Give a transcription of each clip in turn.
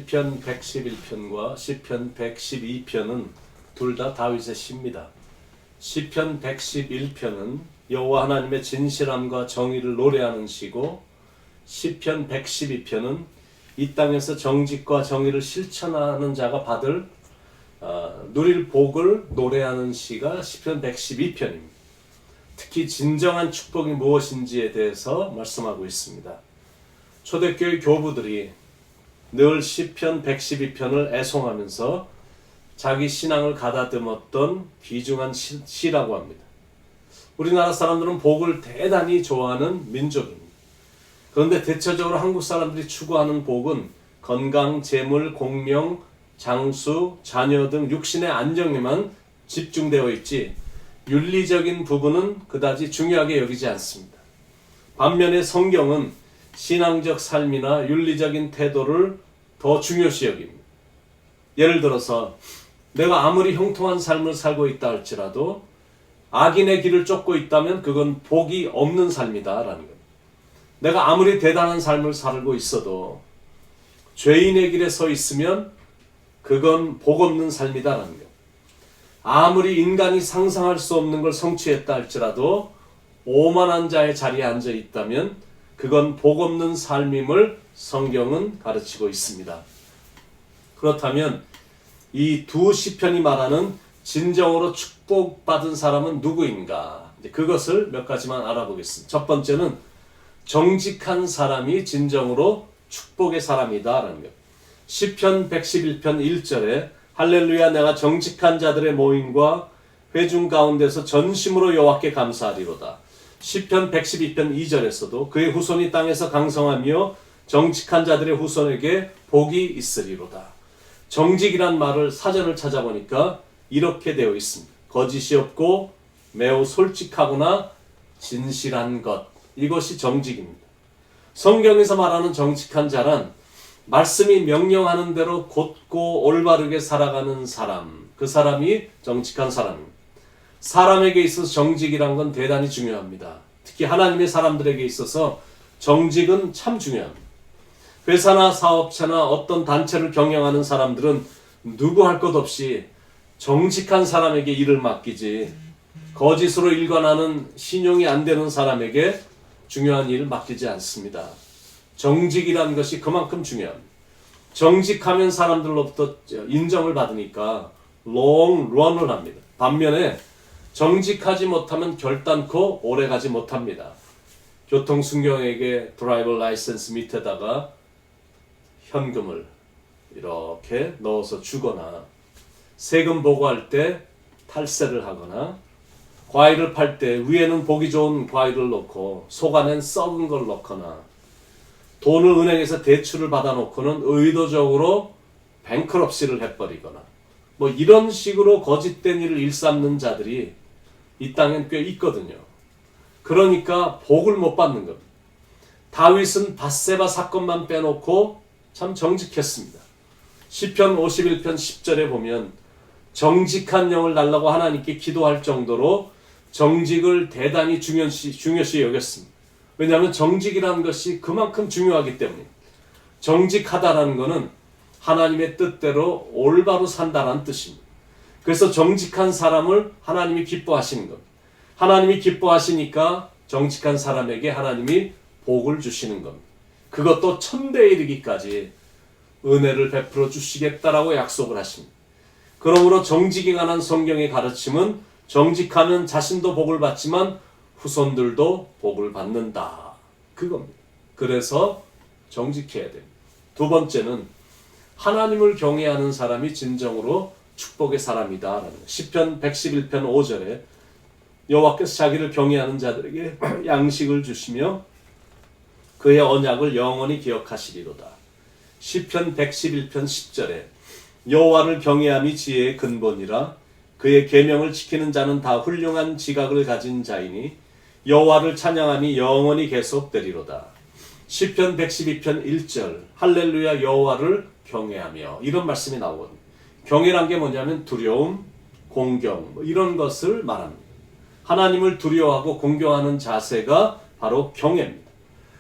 시편 111편과 시편 112편은 둘 다 다윗의 시입니다. 시편 111편은 여호와 하나님의 진실함과 정의를 노래하는 시고, 시편 112편은 이 땅에서 정직과 정의를 실천하는 자가 받을 누릴 복을 노래하는 시가 시편 112편입니다. 특히 진정한 축복이 무엇인지에 대해서 말씀하고 있습니다. 초대교회 교부들이 늘 시편 112편을 애송하면서 자기 신앙을 가다듬었던 귀중한 시라고 합니다. 우리나라 사람들은 복을 대단히 좋아하는 민족입니다. 그런데 대체적으로 한국 사람들이 추구하는 복은 건강, 재물, 공명, 장수, 자녀 등 육신의 안정에만 집중되어 있지 윤리적인 부분은 그다지 중요하게 여기지 않습니다. 반면에 성경은 신앙적 삶이나 윤리적인 태도를 더 중요시 여깁니다. 예를 들어서 내가 아무리 형통한 삶을 살고 있다 할지라도 악인의 길을 쫓고 있다면 그건 복이 없는 삶이다 라는 겁니다. 내가 아무리 대단한 삶을 살고 있어도 죄인의 길에 서 있으면 그건 복 없는 삶이다 라는 겁니다. 아무리 인간이 상상할 수 없는 걸 성취했다 할지라도 오만한 자의 자리에 앉아 있다면 그건 복 없는 삶임을 성경은 가르치고 있습니다. 그렇다면 이 두 시편이 말하는 진정으로 축복받은 사람은 누구인가? 그것을 몇 가지만 알아보겠습니다. 첫 번째는 정직한 사람이 진정으로 축복의 사람이다라는 것. 시편 111편 1절에 할렐루야 내가 정직한 자들의 모임과 회중 가운데서 전심으로 여호와께 감사하리로다. 시편 112편 2절에서도 그의 후손이 땅에서 강성하며 정직한 자들의 후손에게 복이 있으리로다. 정직이란 말을 사전을 찾아보니까 이렇게 되어 있습니다. 거짓이 없고 매우 솔직하거나 진실한 것. 이것이 정직입니다. 성경에서 말하는 정직한 자란 말씀이 명령하는 대로 곧고 올바르게 살아가는 사람. 그 사람이 정직한 사람입니다. 사람에게 있어서 정직이란 건 대단히 중요합니다. 특히 하나님의 사람들에게 있어서 정직은 참 중요합니다. 회사나 사업체나 어떤 단체를 경영하는 사람들은 누구 할 것 없이 정직한 사람에게 일을 맡기지 거짓으로 일관하는 신용이 안 되는 사람에게 중요한 일을 맡기지 않습니다. 정직이라는 것이 그만큼 중요합니다. 정직하면 사람들로부터 인정을 받으니까 롱런을 합니다. 반면에 정직하지 못하면 결단코 오래가지 못합니다. 교통순경에게 드라이버 라이센스 밑에다가 현금을 이렇게 넣어서 주거나 세금 보고할 때 탈세를 하거나 과일을 팔 때 위에는 보기 좋은 과일을 넣고 속 안엔 썩은 걸 넣거나 돈을 은행에서 대출을 받아놓고는 의도적으로 뱅크럽시를 해버리거나 뭐 이런 식으로 거짓된 일을 일삼는 자들이 이 땅엔 꽤 있거든요. 그러니까 복을 못 받는 겁니다. 다윗은 밧세바 사건만 빼놓고 참 정직했습니다. 시편 51편 10절에 보면 정직한 영을 달라고 하나님께 기도할 정도로 정직을 대단히 중요시 여겼습니다. 왜냐하면 정직이라는 것이 그만큼 중요하기 때문입니다. 정직하다라는 것은 하나님의 뜻대로 올바로 산다라는 뜻입니다. 그래서 정직한 사람을 하나님이 기뻐하시는 겁니다. 하나님이 기뻐하시니까 정직한 사람에게 하나님이 복을 주시는 겁니다. 그것도 천대에 이르기까지 은혜를 베풀어 주시겠다라고 약속을 하십니다. 그러므로 정직에 관한 성경의 가르침은 정직하면 자신도 복을 받지만 후손들도 복을 받는다. 그겁니다. 그래서 정직해야 됩니다. 두 번째는 하나님을 경외하는 사람이 진정으로 축복의 사람이다. 시편 111편 5절에 여호와께서 자기를 경외하는 자들에게 양식을 주시며 그의 언약을 영원히 기억하시리로다. 시편 111편 10절에 여호와를 경외함이 지혜의 근본이라 그의 계명을 지키는 자는 다 훌륭한 지각을 가진 자이니 여호와를 찬양함이 영원히 계속되리로다. 시편 112편 1절 할렐루야 여호와를 경외하며 이런 말씀이 나오거든요. 경외란 게 뭐냐면 두려움, 공경 이런 것을 말합니다. 하나님을 두려워하고 공경하는 자세가 바로 경외입니다.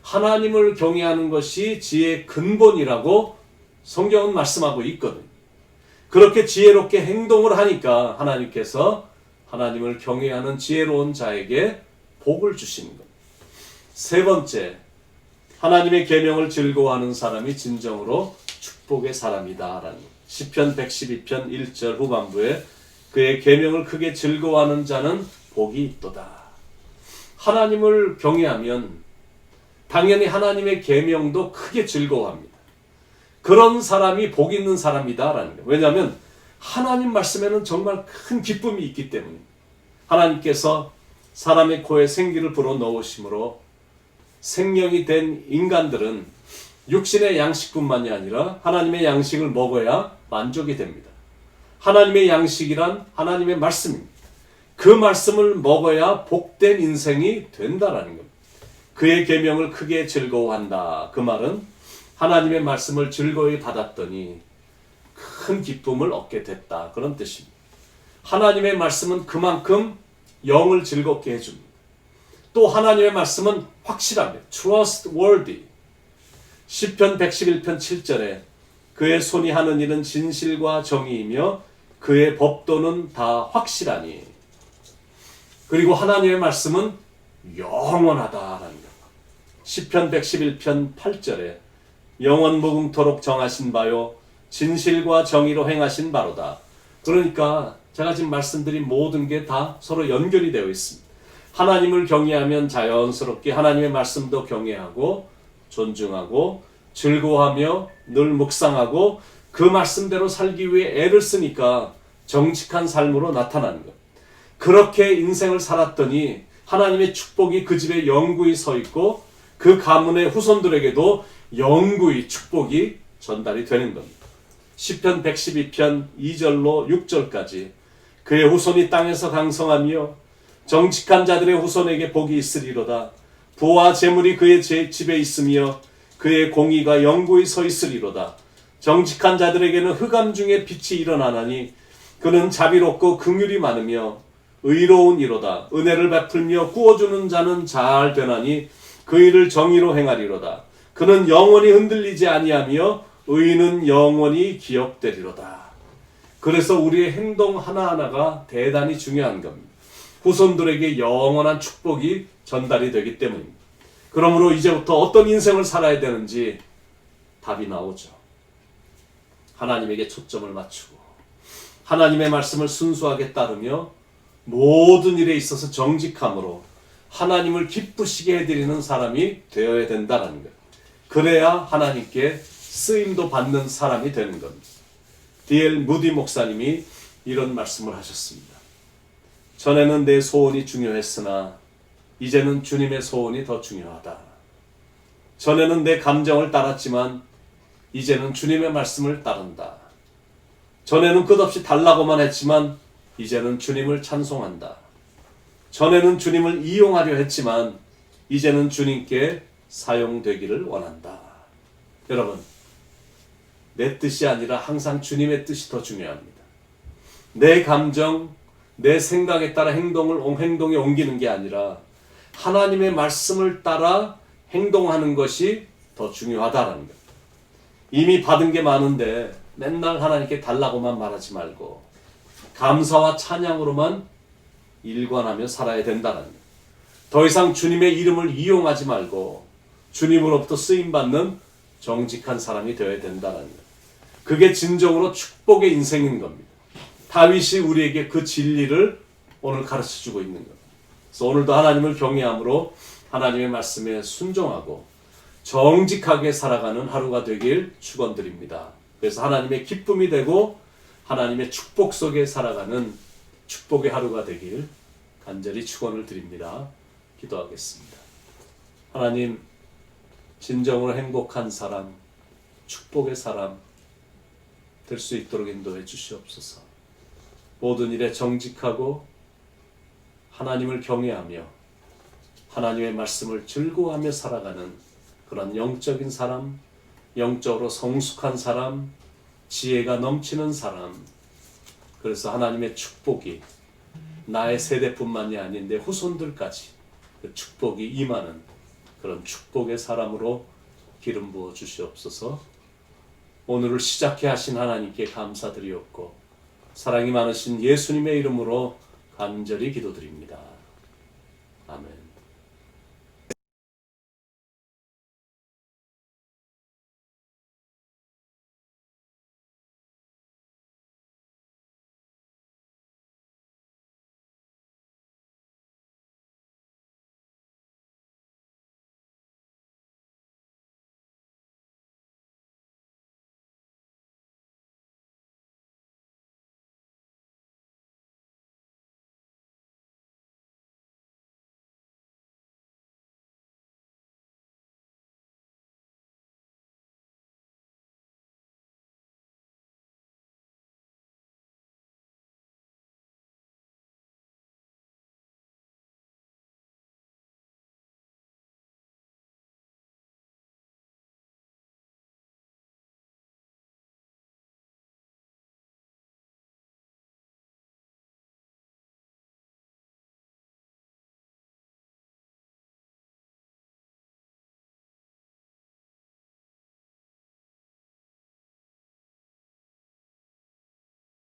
하나님을 경외하는 것이 지혜의 근본이라고 성경은 말씀하고 있거든요. 그렇게 지혜롭게 행동을 하니까 하나님께서 하나님을 경외하는 지혜로운 자에게 복을 주시는 겁니다. 세 번째, 하나님의 계명을 즐거워하는 사람이 진정으로 축복의 사람이다라는 시편 112편 1절 후반부에 그의 계명을 크게 즐거워하는 자는 복이 있도다. 하나님을 경외하면 당연히 하나님의 계명도 크게 즐거워합니다. 그런 사람이 복 있는 사람이다라는 거예요. 왜냐하면 하나님 말씀에는 정말 큰 기쁨이 있기 때문입니다. 하나님께서 사람의 코에 생기를 불어넣으심으로 생명이 된 인간들은 육신의 양식뿐만이 아니라 하나님의 양식을 먹어야 만족이 됩니다. 하나님의 양식이란 하나님의 말씀입니다. 그 말씀을 먹어야 복된 인생이 된다라는 겁니다. 그의 계명을 크게 즐거워한다. 그 말은 하나님의 말씀을 즐거이 받았더니 큰 기쁨을 얻게 됐다. 그런 뜻입니다. 하나님의 말씀은 그만큼 영을 즐겁게 해줍니다. 또 하나님의 말씀은 확실합니다. trustworthy. 시편 111편 7절에 그의 손이 하는 일은 진실과 정의이며 그의 법도는 다 확실하니. 그리고 하나님의 말씀은 영원하다라는 것. 시편 111편 8절에 영원 무궁토록 정하신 바요 진실과 정의로 행하신 바로다. 그러니까 제가 지금 말씀드린 모든 게 다 서로 연결이 되어 있습니다. 하나님을 경외하면 자연스럽게 하나님의 말씀도 경외하고 존중하고 즐거워하며 늘 묵상하고 그 말씀대로 살기 위해 애를 쓰니까 정직한 삶으로 나타나는 것. 그렇게 인생을 살았더니 하나님의 축복이 그 집에 영구히 서 있고 그 가문의 후손들에게도 영구히 축복이 전달이 되는 겁니다. 시편 112편 2절로 6절까지 그의 후손이 땅에서 강성하며 정직한 자들의 후손에게 복이 있으리로다. 부와 재물이 그의 집에 있으며 그의 공의가 영구히 서 있으리로다. 정직한 자들에게는 흑암 중에 빛이 일어나나니 그는 자비롭고 긍휼이 많으며 의로운 이로다. 은혜를 베풀며 구워주는 자는 잘 되나니 그 일을 정의로 행하리로다. 그는 영원히 흔들리지 아니하며 의는 영원히 기억되리로다. 그래서 우리의 행동 하나하나가 대단히 중요한 겁니다. 후손들에게 영원한 축복이 전달이 되기 때문입니다. 그러므로 이제부터 어떤 인생을 살아야 되는지 답이 나오죠. 하나님에게 초점을 맞추고 하나님의 말씀을 순수하게 따르며 모든 일에 있어서 정직함으로 하나님을 기쁘시게 해드리는 사람이 되어야 된다는 것. 그래야 하나님께 쓰임도 받는 사람이 되는 겁니다. D.L. 무디 목사님이 이런 말씀을 하셨습니다. 전에는 내 소원이 중요했으나 이제는 주님의 소원이 더 중요하다. 전에는 내 감정을 따랐지만 이제는 주님의 말씀을 따른다. 전에는 끝없이 달라고만 했지만 이제는 주님을 찬송한다. 전에는 주님을 이용하려 했지만 이제는 주님께 사용되기를 원한다. 여러분, 내 뜻이 아니라 항상 주님의 뜻이 더 중요합니다. 내 감정, 내 생각에 따라 행동에 옮기는 게 아니라 하나님의 말씀을 따라 행동하는 것이 더 중요하다는 것. 이미 받은 게 많은데 맨날 하나님께 달라고만 말하지 말고 감사와 찬양으로만 일관하며 살아야 된다는 것. 더 이상 주님의 이름을 이용하지 말고 주님으로부터 쓰임받는 정직한 사람이 되어야 된다는 것. 그게 진정으로 축복의 인생인 겁니다. 다윗이 우리에게 그 진리를 오늘 가르쳐주고 있는 겁니다. 그래서 오늘도 하나님을 경외함으로 하나님의 말씀에 순종하고 정직하게 살아가는 하루가 되길 축원드립니다. 그래서 하나님의 기쁨이 되고 하나님의 축복 속에 살아가는 축복의 하루가 되길 간절히 축원을 드립니다. 기도하겠습니다. 하나님, 진정으로 행복한 사람, 축복의 사람 될 수 있도록 인도해 주시옵소서. 모든 일에 정직하고 하나님을 경외하며 하나님의 말씀을 즐거워하며 살아가는 그런 영적인 사람, 영적으로 성숙한 사람, 지혜가 넘치는 사람, 그래서 하나님의 축복이 나의 세대뿐만이 아닌 내 후손들까지 그 축복이 임하는 그런 축복의 사람으로 기름 부어 주시옵소서. 오늘을 시작해 하신 하나님께 감사드리옵고 사랑이 많으신 예수님의 이름으로 간절히 기도드립니다.